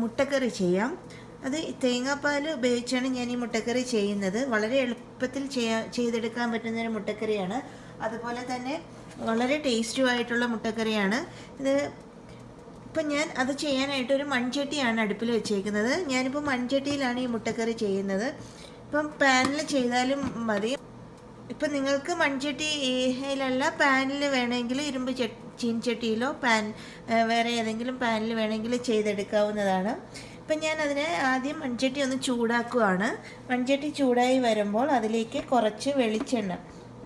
മുട്ടക്കറി ചെയ്യാം. അത് തേങ്ങാപ്പാൽ ഉപയോഗിച്ചാണ് ഞാൻ ഈ മുട്ടക്കറി ചെയ്യുന്നത്. വളരെ എളുപ്പത്തിൽ ചെയ്തെടുക്കാൻ പറ്റുന്നൊരു മുട്ടക്കറിയാണ്. അതുപോലെ തന്നെ വളരെ ടേസ്റ്റുമായിട്ടുള്ള മുട്ടക്കറിയാണ് ഇത്. ഇപ്പം ഞാൻ അത് ചെയ്യാനായിട്ടൊരു മൺചട്ടിയാണ് അടുപ്പിൽ വെച്ചേക്കുന്നത്. ഞാനിപ്പോൾ മൺചട്ടിയിലാണ് ഈ മുട്ടക്കറി ചെയ്യുന്നത്. ഇപ്പം പാനിൽ ചെയ്താലും മതി. ഇപ്പം നിങ്ങൾക്ക് മൺചട്ടിയിലല്ല പാനിൽ വേണമെങ്കിൽ ഇരുമ്പ് ചീൻചട്ടിയിലോ വേറെ ഏതെങ്കിലും പാനിൽ വേണമെങ്കിൽ ചെയ്തെടുക്കാവുന്നതാണ്. ഇപ്പം ഞാൻ അതിനെ ആദ്യം മൺചട്ടി ഒന്ന് ചൂടാക്കുകയാണ്. മൺചട്ടി ചൂടായി വരുമ്പോൾ അതിലേക്ക് കുറച്ച്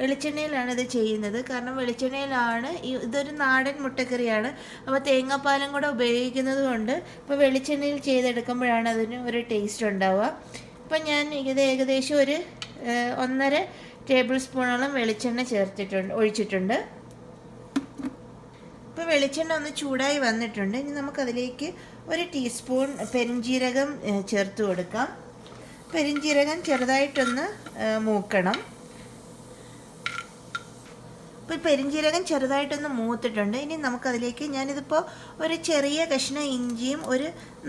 വെളിച്ചെണ്ണയിലാണ് ഇത് ചെയ്യുന്നത്. കാരണം വെളിച്ചെണ്ണയിലാണ് ഇതൊരു നാടൻ മുട്ടക്കറിയാണ്. അപ്പോൾ തേങ്ങാപ്പാലും കൂടെ ഉപയോഗിക്കുന്നത് കൊണ്ട് ഇപ്പോൾ വെളിച്ചെണ്ണയിൽ ചെയ്തെടുക്കുമ്പോഴാണ് അതിന് ഒരു ടേസ്റ്റ് ഉണ്ടാവുക. ഇപ്പം ഞാൻ ഇത് ഏകദേശം ഒരു 1.5 ടേബിൾ സ്പൂണോളം വെളിച്ചെണ്ണ ഒഴിച്ചിട്ടുണ്ട്. ഇപ്പോൾ വെളിച്ചെണ്ണ ഒന്ന് ചൂടായി വന്നിട്ടുണ്ട്. ഇനി നമുക്കതിലേക്ക് 1 ടീസ്പൂൺ പെരിഞ്ജീരകം ചേർത്ത് കൊടുക്കാം. പെരിഞ്ജീരകം ചെറുതായിട്ടൊന്ന് മൂക്കണം. ഇപ്പോൾ പെരിഞ്ജീരകം ചെറുതായിട്ടൊന്ന് മൂത്തിട്ടുണ്ട്. ഇനി നമുക്കതിലേക്ക് ഞാനിതിപ്പോൾ ഒരു ചെറിയ കഷ്ണം ഇഞ്ചിയും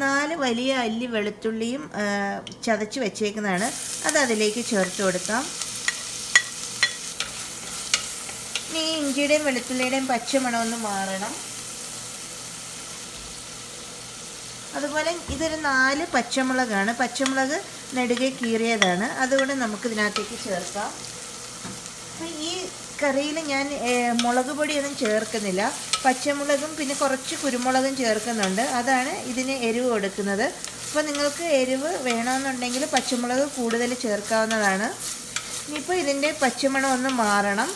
4 വലിയ അല്ലി വെളുത്തുള്ളിയും ചതച്ച് വെച്ചേക്കുന്നതാണ്. അത് അതിലേക്ക് ചേർത്ത് കൊടുക്കാം. ഇനി ഇഞ്ചിയുടെയും വെളുത്തുള്ളിയുടെയും പച്ചമണം മാറണം. അതുപോലെ ഇതൊരു 4 പച്ചമുളകാണ്. പച്ചമുളക് നെടുകെ കീറിയതാണ്. അതുകൊണ്ട് നമുക്കിതിനകത്തേക്ക് ചേർക്കാം. അപ്പോൾ ഈ കറിയിൽ ഞാൻ മുളക് പൊടിയൊന്നും ചേർക്കുന്നില്ല. പച്ചമുളകും പിന്നെ കുറച്ച് കുരുമുളകും ചേർക്കുന്നുണ്ട്. അതാണ് ഇതിന് എരിവ് കൊടുക്കുന്നത്. അപ്പോൾ നിങ്ങൾക്ക് എരിവ് വേണമെന്നുണ്ടെങ്കിൽ പച്ചമുളക് കൂടുതൽ ചേർക്കാവുന്നതാണ്. ഇനിയിപ്പോൾ ഇതിൻ്റെ പച്ചമണം മാറണം.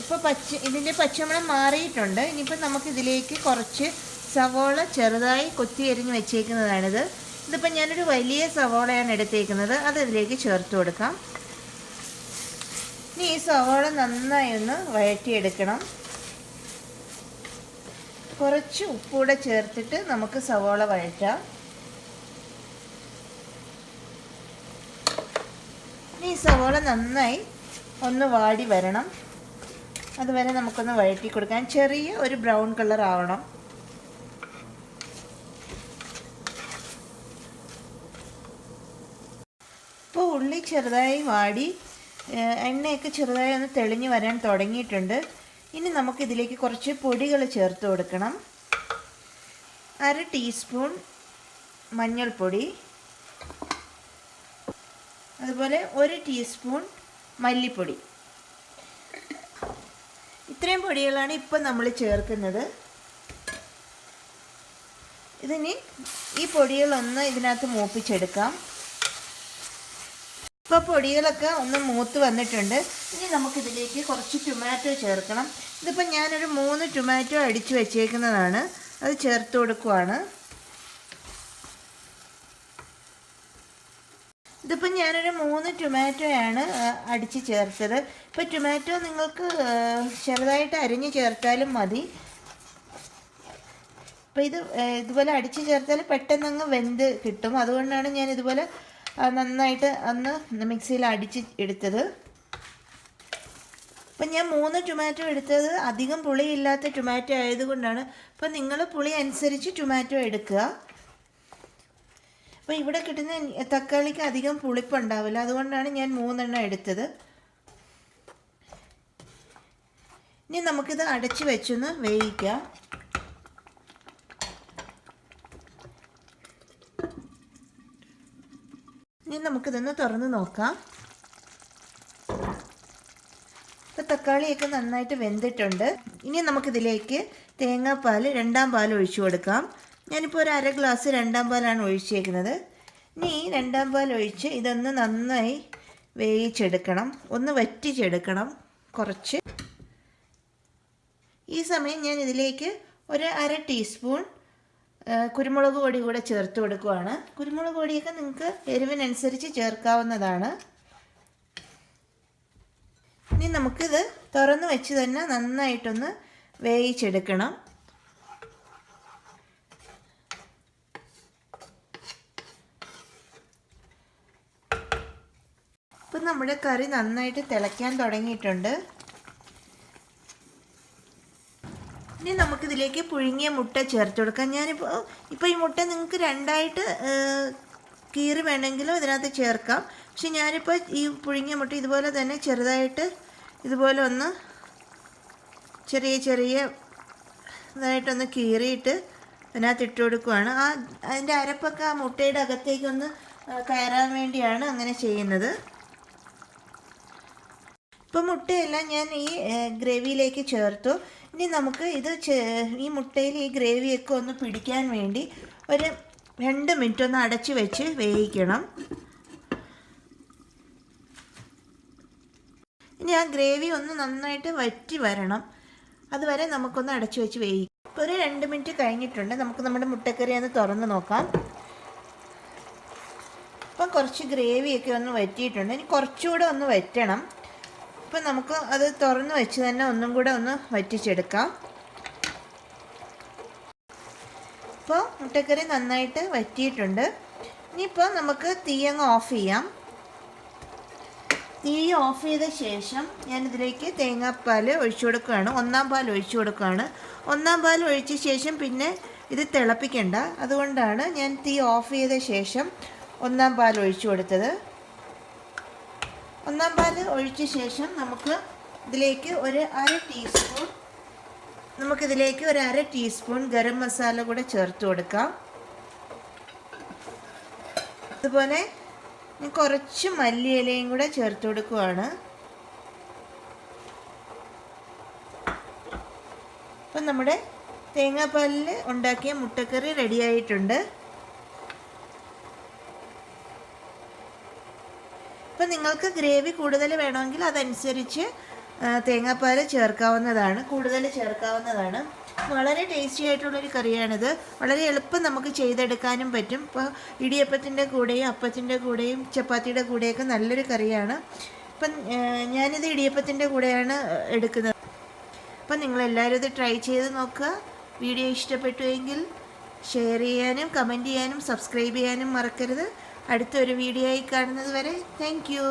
ഇപ്പോൾ ഇതിൻ്റെ പച്ചമണം മാറിയിട്ടുണ്ട്. ഇനിയിപ്പോൾ നമുക്കിതിലേക്ക് കുറച്ച് സവോള ചെറുതായി കൊത്തി എരിഞ്ഞ് വെച്ചേക്കുന്നതാണിത്. ഇതിപ്പോൾ ഞാനൊരു വലിയ സവോളയാണ് എടുത്തേക്കുന്നത്. അത് ഇതിലേക്ക് ചേർത്ത് കൊടുക്കാം. ഇനി ഈ സവോള നന്നായി ഒന്ന് വഴറ്റിയെടുക്കണം. കുറച്ച് ഉപ്പൂടെ ചേർത്തിട്ട് നമുക്ക് സവോള വഴറ്റാം. ഇനി ഈ സവോള നന്നായി ഒന്ന് വാടി വരണം. അതുവരെ നമുക്കൊന്ന് വഴറ്റി കൊടുക്കാം. ചെറിയ ഒരു ബ്രൗൺ കളർ ആവണം. ഇപ്പോൾ ഉള്ളി ചെറുതായി വാടി എണ്ണയൊക്കെ ചെറുതായി ഒന്ന് തെളിഞ്ഞ് വരാൻ തുടങ്ങിയിട്ടുണ്ട്. ഇനി നമുക്കിതിലേക്ക് കുറച്ച് പൊടികൾ ചേർത്ത് കൊടുക്കണം. 1/2 ടീസ്പൂൺ മഞ്ഞൾപ്പൊടി, അതുപോലെ 1 ടീസ്പൂൺ മല്ലിപ്പൊടി. ഇത്രയും പൊടികളാണ് ഇപ്പോൾ നമ്മൾ ചേർക്കുന്നത്. ഇതിനി ഈ പൊടികളൊന്ന് ഇതിനകത്ത് മൂപ്പിച്ചെടുക്കാം. ഇപ്പോൾ പൊടികളൊക്കെ ഒന്ന് മൂത്ത് വന്നിട്ടുണ്ട്. ഇനി നമുക്കിതിലേക്ക് കുറച്ച് ടൊമാറ്റോ ചേർക്കണം. ഇതിപ്പോൾ ഞാനൊരു 3 ടൊമാറ്റോ അടിച്ച് വെച്ചേക്കുന്നതാണ്. അത് ചേർത്ത് കൊടുക്കുവാണ്. ഇതിപ്പോൾ ഞാനൊരു 3 ടൊമാറ്റോയാണ് അടിച്ച് ചേർത്തത്. ഇപ്പോൾ ടൊമാറ്റോ നിങ്ങൾക്ക് ചെറുതായിട്ട് അരിഞ്ഞ് ചേർത്താലും മതി. അപ്പോൾ ഇതുപോലെ അടിച്ച് ചേർത്താൽ പെട്ടെന്നങ്ങ് വെന്ത് കിട്ടും. അതുകൊണ്ടാണ് ഞാൻ ഇതുപോലെ നന്നായിട്ട് ഒന്ന് മിക്സിയിൽ അടിച്ച് എടുത്തത്. അപ്പം ഞാൻ 3 ടൊമാറ്റോ എടുത്തത് അധികം പുളിയില്ലാത്ത ടൊമാറ്റോ ആയതുകൊണ്ടാണ്. അപ്പോൾ നിങ്ങൾ പുളി അനുസരിച്ച് ടൊമാറ്റോ എടുക്കുക. അപ്പോൾ ഇവിടെ കിട്ടുന്ന തക്കാളിക്ക് അധികം പുളിപ്പുണ്ടാവില്ല. അതുകൊണ്ടാണ് ഞാൻ 3 എടുത്തത്. ഇനി നമുക്കിത് അടച്ച് വെച്ചൊന്ന് വേവിക്കാം. ഇനി നമുക്കിതൊന്ന് തുറന്ന് നോക്കാം. ഇപ്പോൾ തക്കാളിയൊക്കെ നന്നായിട്ട് വെന്തിട്ടുണ്ട്. ഇനി നമുക്കിതിലേക്ക് തേങ്ങാപ്പാൽ 2ാം പാൽ ഒഴിച്ചു കൊടുക്കാം. ഞാനിപ്പോൾ ഒരു 1/2 ഗ്ലാസ് 2ാം പാലാണ് ഒഴിച്ചേക്കുന്നത്. ഇനി 2ാം പാൽ ഒഴിച്ച് ഇതൊന്ന് നന്നായി വേവിച്ചെടുക്കണം. ഒന്ന് വറ്റിച്ചെടുക്കണം കുറച്ച്. ഈ സമയം ഞാൻ ഇതിലേക്ക് ഒരു 1/2 ടീസ്പൂൺ കുരുമുളക് പൊടി കൂടെ ചേർത്ത് കൊടുക്കുകയാണ്. കുരുമുളക് പൊടിയൊക്കെ നിങ്ങൾക്ക് എരിവിനനുസരിച്ച് ചേർക്കാവുന്നതാണ്. ഇനി നമുക്കിത് തുറന്ന് വെച്ച് തന്നെ നന്നായിട്ടൊന്ന് വേവിച്ചെടുക്കണം. ഇപ്പം നമ്മുടെ കറി നന്നായിട്ട് തിളയ്ക്കാൻ തുടങ്ങിയിട്ടുണ്ട്. ഇനി നമുക്കിതിൽ അതിലേക്ക് പുഴുങ്ങിയ മുട്ട ചേർത്ത് കൊടുക്കാം. ഇപ്പോൾ ഈ മുട്ട നിങ്ങൾക്ക് രണ്ടായിട്ട് കീറി വേണമെങ്കിലും ഇതിനകത്ത് ചേർക്കാം. പക്ഷെ ഞാനിപ്പോൾ ഈ പുഴുങ്ങിയ മുട്ട ഇതുപോലെ തന്നെ ചെറുതായിട്ട് ഇതുപോലെ ഒന്ന് ചെറിയ ഇതായിട്ടൊന്ന് കീറിയിട്ട് അതിനകത്ത് ഇട്ട് കൊടുക്കുകയാണ്. അതിൻ്റെ അരപ്പൊക്കെ ആ മുട്ടയുടെ അകത്തേക്കൊന്ന് കയറാൻ വേണ്ടിയാണ് അങ്ങനെ ചെയ്യുന്നത്. ഇപ്പോൾ മുട്ടയെല്ലാം ഞാൻ ഈ ഗ്രേവിയിലേക്ക് ചേർത്തു. ഇനി നമുക്ക് ഈ മുട്ടയിൽ ഈ ഗ്രേവിയൊക്കെ ഒന്ന് പിടിക്കാൻ വേണ്ടി ഒരു 2 മിനിറ്റ് ഒന്ന് അടച്ചു വെച്ച് വേവിക്കണം. ഇനി ആ ഗ്രേവി ഒന്ന് നന്നായിട്ട് വറ്റി വരണം. അതുവരെ നമുക്കൊന്ന് അടച്ചു വെച്ച് വേവിക്കാം. ഇപ്പോൾ ഒരു 2 മിനിറ്റ് കഴിഞ്ഞിട്ടുണ്ട്. നമുക്ക് നമ്മുടെ മുട്ടക്കറി ഒന്ന് തുറന്ന് നോക്കാം. ഇപ്പം കുറച്ച് ഗ്രേവിയൊക്കെ ഒന്ന് വറ്റിയിട്ടുണ്ട്. ഇനി കുറച്ചുകൂടെ ഒന്ന് വറ്റണം. ഇപ്പം നമുക്ക് അത് തുറന്ന് വെച്ച് തന്നെ ഒന്നും കൂടെ ഒന്ന് വറ്റിച്ചെടുക്കാം. ഇപ്പോൾ മുട്ടക്കറി നന്നായിട്ട് വറ്റിയിട്ടുണ്ട്. ഇനിയിപ്പോൾ നമുക്ക് തീ അങ്ങ് ഓഫ് ചെയ്യാം. തീ ഓഫ് ചെയ്ത ശേഷം ഞാനിതിലേക്ക് തേങ്ങാപ്പാൽ ഒഴിച്ചു കൊടുക്കുകയാണ്. 1-ാം പാൽ ഒഴിച്ചു കൊടുക്കുകയാണ്. 1-ാം പാൽ ഒഴിച്ച ശേഷം പിന്നെ ഇത് തിളപ്പിക്കണ്ട. അതുകൊണ്ടാണ് ഞാൻ തീ ഓഫ് ചെയ്ത ശേഷം 1-ാം പാൽ ഒഴിച്ചു കൊടുത്തത്. 1-ാം പാൽ ഒഴിച്ച ശേഷം നമുക്കിതിലേക്ക് ഒരു അര ടീസ്പൂൺ ഗരം മസാല കൂടെ ചേർത്ത് കൊടുക്കാം. അതുപോലെ കുറച്ച് മല്ലിയിലയും കൂടെ ചേർത്ത് കൊടുക്കുകയാണ്. അപ്പം നമ്മുടെ തേങ്ങാപ്പാലിൽ ഉണ്ടാക്കിയ മുട്ടക്കറി റെഡിയായിട്ടുണ്ട്. ഇപ്പം നിങ്ങൾക്ക് ഗ്രേവി കൂടുതൽ വേണമെങ്കിൽ അതനുസരിച്ച് തേങ്ങാപ്പാൽ കൂടുതൽ ചേർക്കാവുന്നതാണ്. വളരെ ടേസ്റ്റി ആയിട്ടുള്ളൊരു കറിയാണിത്. വളരെ എളുപ്പം നമുക്ക് ചെയ്തെടുക്കാനും പറ്റും. ഇപ്പോൾ ഇടിയപ്പത്തിൻ്റെ കൂടെയും അപ്പത്തിൻ്റെ കൂടെയും ചപ്പാത്തിയുടെ കൂടെയൊക്കെ നല്ലൊരു കറിയാണ്. ഇപ്പം ഞാനിത് ഇടിയപ്പത്തിൻ്റെ കൂടെയാണ് എടുക്കുന്നത്. അപ്പം നിങ്ങളെല്ലാവരും ഇത് ട്രൈ ചെയ്ത് നോക്കുക. വീഡിയോ ഇഷ്ടപ്പെട്ടുവെങ്കിൽ ഷെയർ ചെയ്യാനും കമൻറ്റ് ചെയ്യാനും സബ്സ്ക്രൈബ് ചെയ്യാനും മറക്കരുത്. അടുത്തൊരു വീഡിയോ ആയി കാണുന്നത് വരെ താങ്ക് യു.